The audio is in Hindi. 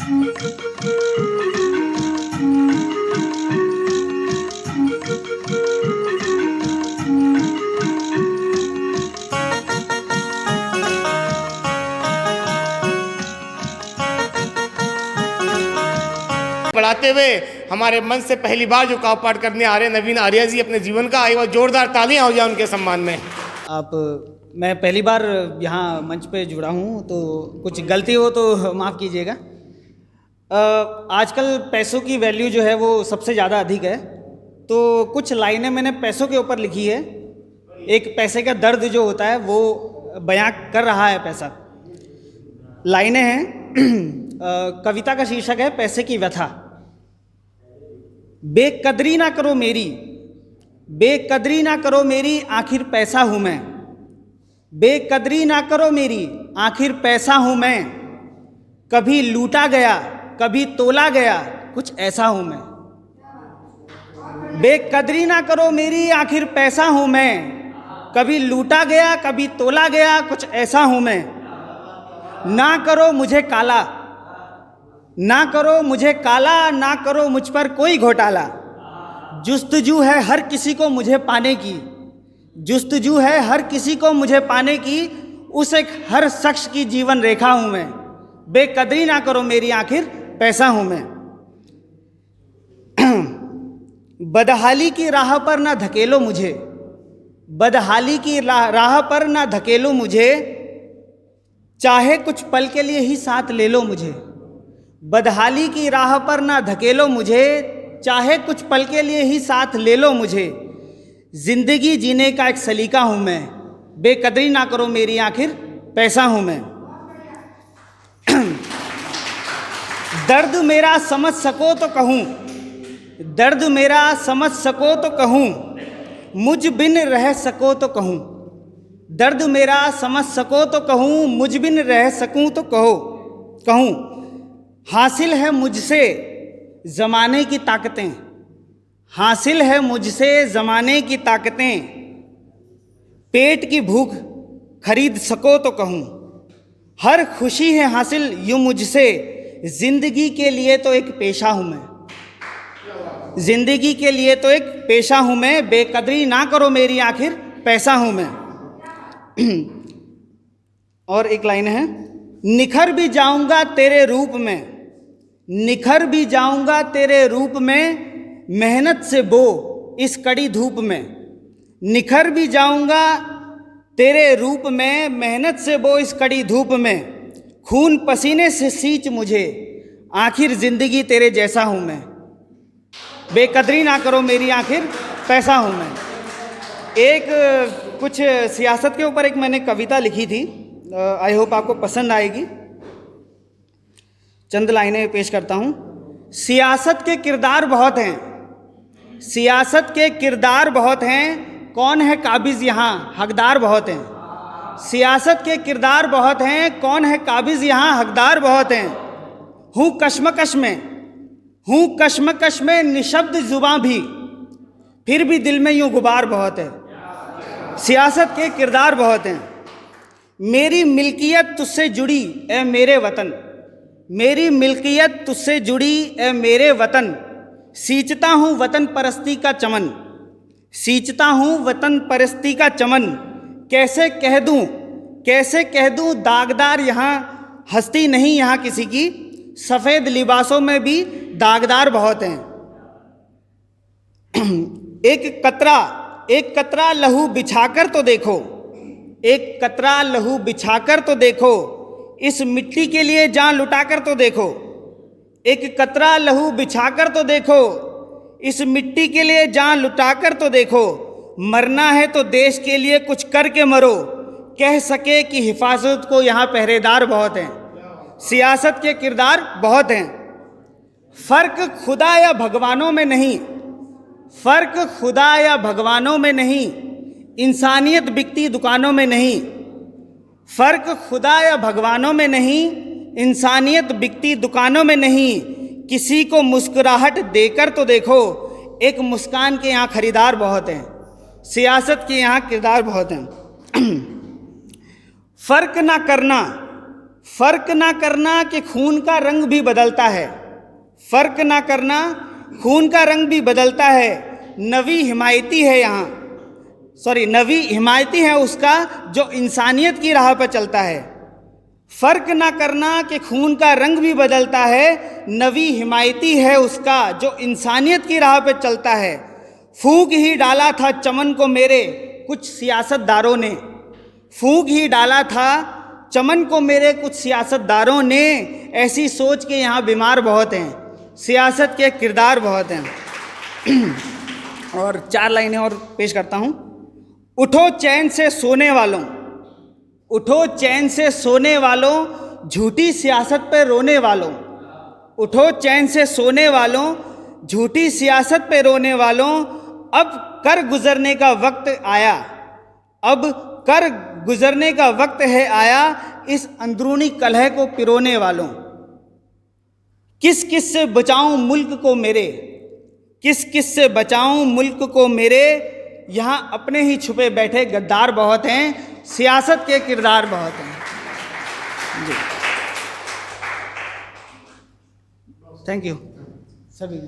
पढ़ाते हुए हमारे मंच से पहली बार जो काव्य पाठ करने आ रहे हैं नवीन आर्या जी अपने जीवन का, एक बार जोरदार तालियां हो जाए उनके सम्मान में। मैं पहली बार यहाँ मंच पे जुड़ा हूँ, तो कुछ गलती हो तो माफ़ कीजिएगा। आजकल पैसों की वैल्यू जो है वो सबसे ज़्यादा अधिक है, तो कुछ लाइनें मैंने पैसों के ऊपर लिखी है। एक पैसे का दर्द जो होता है वो बयां कर रहा है पैसा। लाइनें हैं, कविता का शीर्षक है पैसे की व्यथा। बेकदरी ना करो मेरी, बेकदरी ना करो मेरी, आखिर पैसा हूँ मैं। बेकदरी ना करो मेरी, आखिर पैसा हूँ मैं। कभी लूटा गया कभी तोला गया, कुछ ऐसा हूँ मैं। बेकदरी ना करो मेरी, आखिर पैसा हूँ मैं। कभी लूटा गया कभी तोला गया, कुछ ऐसा हूँ मैं। ना करो मुझे काला, ना करो मुझे काला, ना करो मुझ पर कोई घोटाला। जुस्तजू है हर किसी को मुझे पाने की, जुस्तजू है हर किसी को मुझे पाने की, उस एक हर शख्स की जीवन रेखा हूँ मैं। बेकदरी ना करो मेरी, आखिर पैसा हूँ मैं। बदहाली की राह पर ना धकेलो मुझे, बदहाली की राह पर ना धकेलो मुझे, चाहे कुछ पल के लिए ही साथ ले लो मुझे। बदहाली की राह पर ना धकेलो मुझे, चाहे कुछ पल के लिए ही साथ ले लो मुझे। जिंदगी जीने का एक सलीका हूँ मैं। बेकदरी ना करो मेरी, आखिर पैसा हूँ मैं। दर्द मेरा समझ सको तो कहूँ, दर्द मेरा समझ सको तो कहूँ, मुझ बिन रह सको तो कहूँ। दर्द मेरा समझ सको तो कहूँ, मुझ बिन रह सकूँ तो कहूँ। हासिल है मुझसे ज़माने की ताकतें, हासिल है मुझसे ज़माने की ताकतें। पेट की भूख खरीद सको तो कहूँ। हर खुशी है हासिल यूँ मुझसे, ज़िंदगी के लिए तो एक पेशा हूँ मैं। ज़िंदगी के लिए तो एक पेशा हूँ मैं। बेकदरी ना करो मेरी, आखिर पैसा हूँ मैं। और एक लाइन है, निखर भी जाऊंगा तेरे रूप में, निखर भी जाऊंगा तेरे रूप में, मेहनत से बो इस कड़ी धूप में। निखर भी जाऊंगा तेरे रूप में, मेहनत से बो इस कड़ी धूप में। खून पसीने से सींच मुझे, आखिर जिंदगी तेरे जैसा हूँ मैं। बेकदरी ना करो मेरी, आखिर पैसा हूँ मैं। एक कुछ सियासत के ऊपर एक मैंने कविता लिखी थी, आई होप आपको पसंद आएगी। चंद लाइनें पेश करता हूँ। सियासत के किरदार बहुत हैं, सियासत के किरदार बहुत हैं, कौन है काबिज़ यहाँ हकदार बहुत हैं। सियासत के किरदार बहुत हैं, कौन है काबिज़ यहाँ हकदार बहुत हैं। हूँ कश्मकश में, हूँ कश्मकश में निशब्द जुबां भी, फिर भी दिल में यूँ गुबार बहुत है। सियासत के किरदार बहुत हैं। मेरी मिल्कियत तुझसे जुड़ी ए मेरे वतन, मेरी मिल्कियत तुझसे जुड़ी ए मेरे वतन। सींचता हूँ वतन परस्ती का चमन, सींचता हूँ वतन परस्ती का चमन। कैसे कह दूँ, कैसे कह दूँ दागदार यहाँ हस्ती नहीं यहाँ किसी की। सफ़ेद लिबासों में भी दागदार बहुत हैं। एक कतरा लहू बिछाकर तो देखो, एक कतरा लहू बिछाकर तो देखो, इस मिट्टी के लिए जान लुटाकर तो देखो। एक कतरा लहू बिछाकर तो देखो, इस मिट्टी के लिए जान लुटाकर तो देखो। मरना है तो देश के लिए कुछ करके मरो, कह सके कि हिफाजत को यहाँ पहरेदार बहुत हैं। सियासत के किरदार बहुत हैं। फ़र्क खुदा या भगवानों में नहीं, फ़र्क खुदा या भगवानों में नहीं, इंसानियत बिकती दुकानों में नहीं। फ़र्क खुदा या भगवानों में नहीं, इंसानियत बिकती दुकानों में नहीं। किसी को मुस्कुराहट देकर तो देखो, एक मुस्कान के यहाँ खरीदार बहुत हैं। सियासत के यहाँ किरदार बहुत हैं। फ़र्क ना करना, फर्क ना करना कि खून का रंग भी बदलता है, फर्क ना करना खून का रंग भी बदलता है, नवी हिमायती है यहाँ, नवी हिमायती है उसका जो इंसानियत की राह पर चलता है। फर्क ना करना कि खून का रंग भी बदलता है, नवी हिमायती है उसका जो इंसानियत की राह पर चलता है। फूंक ही डाला था चमन को मेरे कुछ सियासतदारों ने, फूंक ही डाला था चमन को मेरे कुछ सियासतदारों ने, ऐसी सोच के यहाँ बीमार बहुत हैं, सियासत के किरदार बहुत हैं। और 4 लाइनें और पेश करता हूँ। उठो चैन से सोने वालों, उठो चैन से सोने वालों, झूठी सियासत पे रोने वालों, उठो चैन से सोने वालों, झूठी सियासत पे रोने वालों, अब कर गुजरने का वक्त आया, अब कर गुजरने का वक्त है आया, इस अंदरूनी कलह को पिरोने वालों। किस किस से बचाऊं मुल्क को मेरे, किस किस से बचाऊं मुल्क को मेरे, यहाँ अपने ही छुपे बैठे गद्दार बहुत हैं, सियासत के किरदार बहुत हैं। जी, थैंक यू सभी।